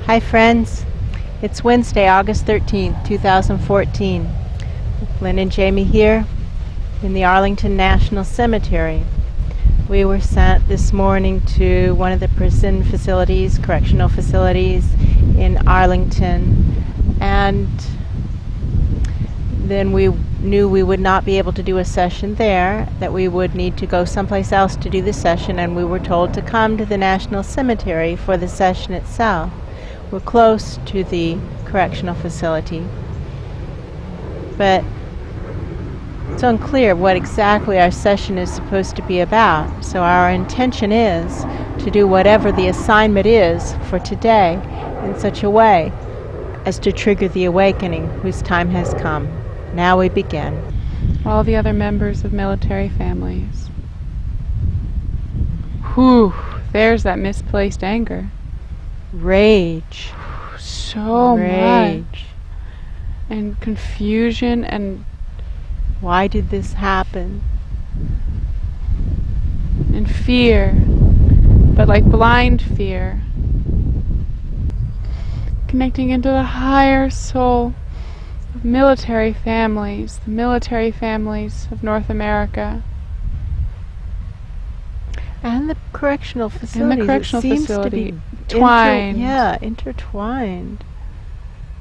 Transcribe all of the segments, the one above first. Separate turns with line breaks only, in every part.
Hi friends, it's Wednesday, August 13th, 2014. Lynn and Jamie here in the Arlington National Cemetery. We were sent this morning to one of the prison facilities, correctional facilities in Arlington, and then we knew we would not be able to do a session there, that we would need to go someplace else to do the session, and we were told to come to the National Cemetery for the session itself. We're close to the correctional facility, but it's unclear what exactly our session is supposed to be about. So our intention is to do whatever the assignment is for today in such a way as to trigger the awakening whose time has come. Now we begin.
All the other members of military families. Whew, there's that misplaced anger.
Rage.
So
Rage.
much. And confusion and
why did this happen?
And fear. But like blind fear. Connecting into the higher soul of military families, the military families of North America.
And the correctional facility.
And the correctional
seems
facility.
To be
Twined.
intertwined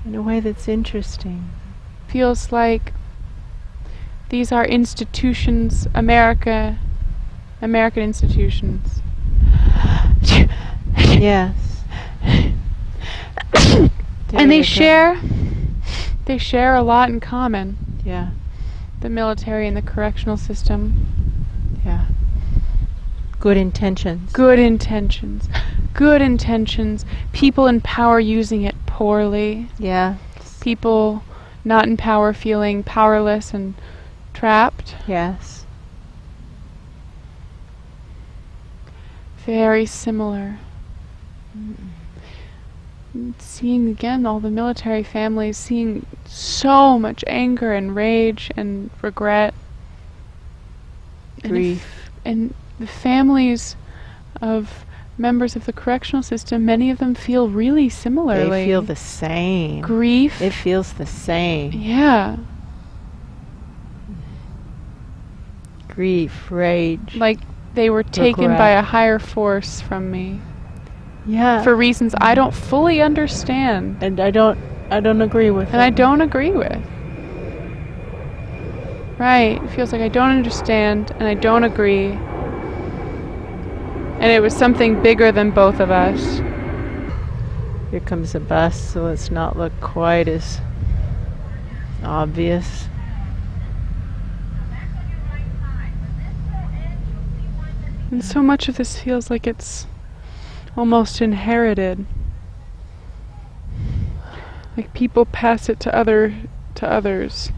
in a way that's interesting.
Feels like these are institutions, American institutions.
Yes.
And they share a lot in common.
Yeah.
The military and the correctional system.
Yeah. Good intentions.
Good intentions. Good intentions. People in power using it poorly.
Yeah.
People not in power feeling powerless and trapped.
Yes.
Very similar. Seeing again all the military families, seeing so much anger and rage and regret.
Grief.
And the families of members of the correctional system, many of them feel really similarly.
They feel the same.
Grief.
It feels the same.
Yeah.
Grief, rage.
Like they were taken
regret.
by a higher force from me.
Yeah.
For reasons I don't fully understand.
And I don't agree with.
And I don't agree with. Right. It feels like I don't understand and I don't agree. And it was something bigger than both of us.
Here comes a bus, so let's not look quite as obvious.
And so much of this feels like it's almost inherited. Like people pass it to others.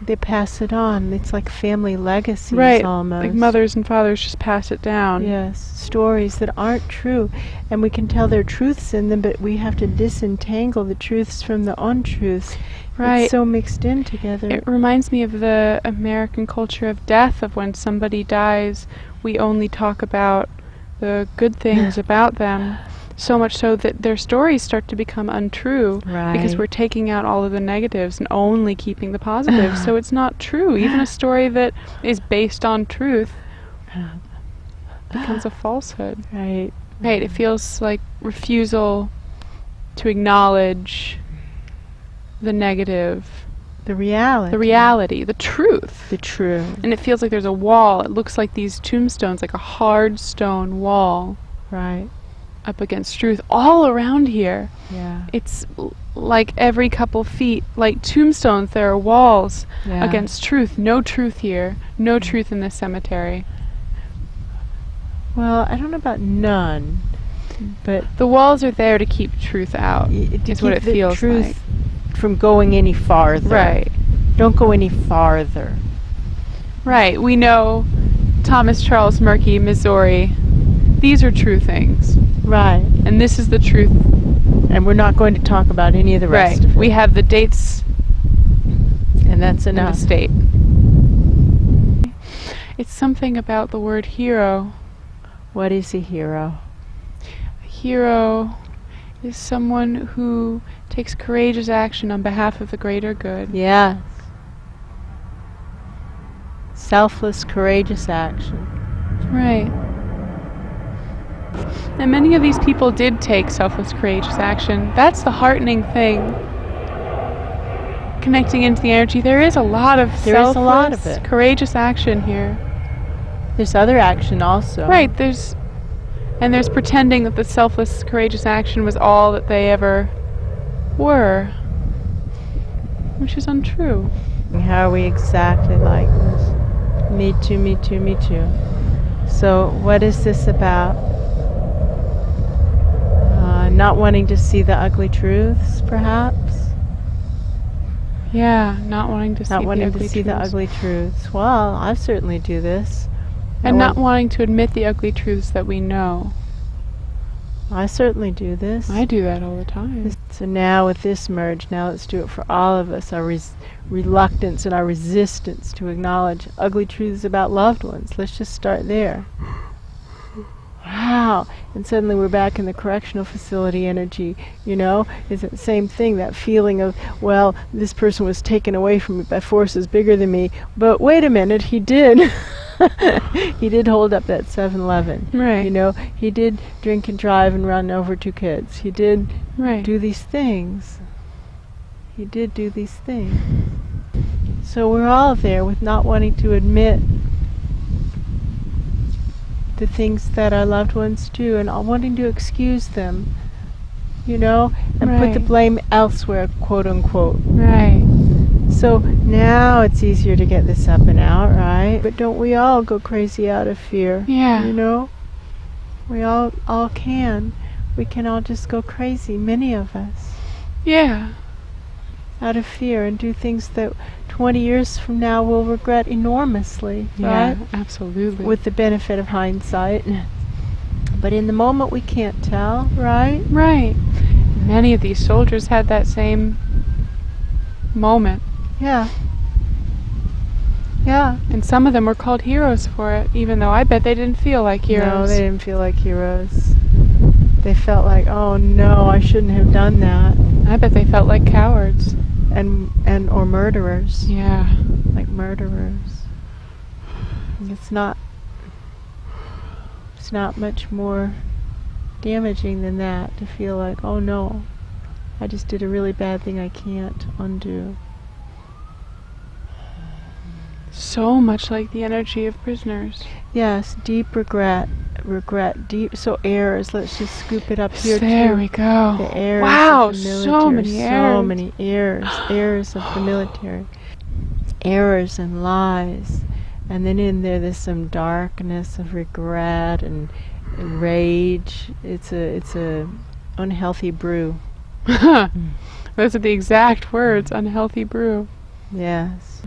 They pass it on. It's like family legacies,
right,
almost.
like mothers and fathers just pass it down.
Yes, stories that aren't true. And we can tell there are truths in them, but we have to disentangle the truths from the untruths.
Right.
It's so mixed in together.
It reminds me of the American culture of death, of when somebody dies, we only talk about the good things about them. So much so that their stories start to become untrue.
Right.
Because we're taking out all of the negatives and only keeping the positives. So it's not true. Even a story that is based on truth becomes a falsehood.
Right.
Right. It feels like refusal to acknowledge the negative.
The reality.
The reality. The truth.
The truth.
And it feels like there's a wall. It looks like these tombstones, like a hard stone wall.
Right.
Up against truth all around here.
Yeah.
It's like every couple feet, like tombstones, there are walls against truth. No truth here. No truth in this cemetery.
Well, I don't know about none, but
the walls are there to keep truth out. Is what it feels like.
From going any farther.
Right.
Don't go any farther.
Right. We know Thomas Charles Murky, Missouri. These are true things.
Right.
And this is the truth.
And we're not going to talk about any of the rest of it.
We have the dates.
And that's enough.
And the state. It's something about the word hero.
What is a hero?
A hero is someone who takes courageous action on behalf of the greater good.
Yes. Selfless, courageous action.
Right. And many of these people did take selfless, courageous action. That's the heartening thing. Connecting into the energy, there is a lot of selfless, courageous action here.
There's other action also.
Right, there's pretending that the selfless, courageous action was all that they ever were, which is untrue.
How are we exactly like this? Me too, me too, me too. So what is this about? Not wanting to see the ugly truths, perhaps?
Yeah, not wanting to see
the ugly truths. Well, I certainly do this.
And not wanting to admit the ugly truths that we know.
I certainly do this.
I do that all the time.
So now with this merge, now let's do it for all of us. Our reluctance and our resistance to acknowledge ugly truths about loved ones. Let's just start there. Wow. And suddenly we're back in the correctional facility energy, you know? It's the same thing, that feeling of, well, this person was taken away from me by forces bigger than me. But wait a minute, he did. He did hold up that 7-Eleven.
Right.
You know, he did drink and drive and run over 2 kids. He did do these things. He did do these things. So we're all there with not wanting to admit the things that our loved ones do and all wanting to excuse them, you know, and put the blame elsewhere, quote unquote.
Right.
So now it's easier to get this up and out, right? But don't we all go crazy out of fear?
Yeah.
You know? We all can. We can all just go crazy, many of us.
Yeah.
Out of fear and do things that 20 years from now we'll regret enormously, right?
Yeah, absolutely.
With the benefit of hindsight. But in the moment we can't tell, right?
Right. Many of these soldiers had that same moment.
Yeah. Yeah.
And some of them were called heroes for it, even though I bet they didn't feel like heroes.
No, they didn't feel like heroes. They felt like, oh no, I shouldn't have done that.
I bet they felt like cowards.
Or murderers.
Yeah.
Like murderers. It's not much more damaging than that to feel like, oh no, I just did a really bad thing I can't undo.
So much like the energy of prisoners.
Yes, deep regret, deep, so errors, let's just scoop it up here
there
too.
We go.
The errors
wow,
of the military,
so many errors.
Errors of the military. Errors and lies. And then in there's some darkness of regret and rage. It's a unhealthy brew.
Those are the exact words, unhealthy brew.
Yes.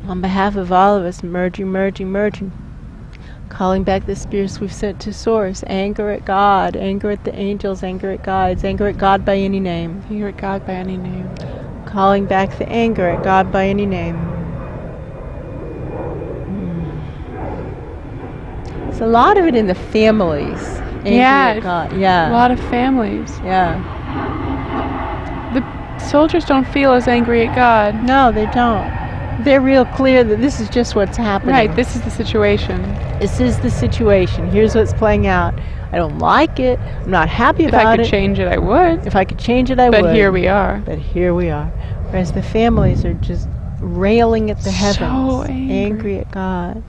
On behalf of all of us, merging. Calling back the spirits we've sent to Source. Anger at God, anger at the angels, anger at guides, anger at God by any name.
Anger at God by any name.
Calling back the anger at God by any name. There's a lot of it in the families. Angry at God. Yeah.
A lot of families.
Yeah.
The soldiers don't feel as angry at God.
No, they don't. They're real clear that this is just what's happening.
Right, this is the situation.
This is the situation. Here's what's playing out. I don't like it. I'm not happy about it.
If I could change it, I would.
If I could change it, I would.
But here we are.
Whereas the families are just railing at the heavens.
So
angry at God.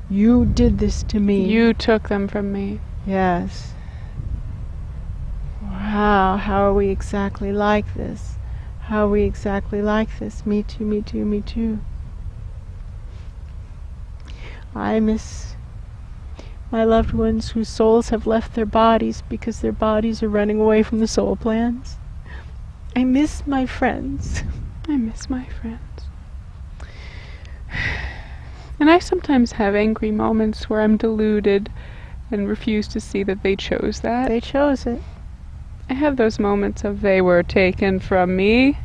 You did this to me.
You took them from me.
Yes. Wow, how are we exactly like this? How are we exactly like this? Me too, me too, me too. I miss my loved ones whose souls have left their bodies because their bodies are running away from the soul plans. I miss my friends.
I miss my friends. And I sometimes have angry moments where I'm deluded and refuse to see that they chose that.
They chose it.
I have those moments of they were taken from me.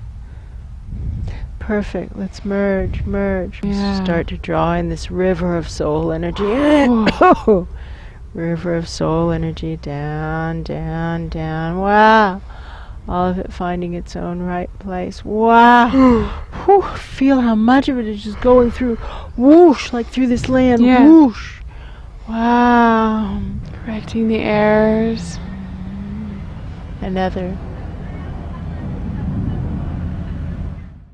Perfect. Let's merge.
Yeah.
Start to draw in this river of soul energy. River of soul energy, down, down, down. Wow. All of it finding its own right place. Wow. Whew, feel how much of it is just going through, whoosh, like through this land.
Yeah.
Whoosh. Wow.
Correcting the errors.
Another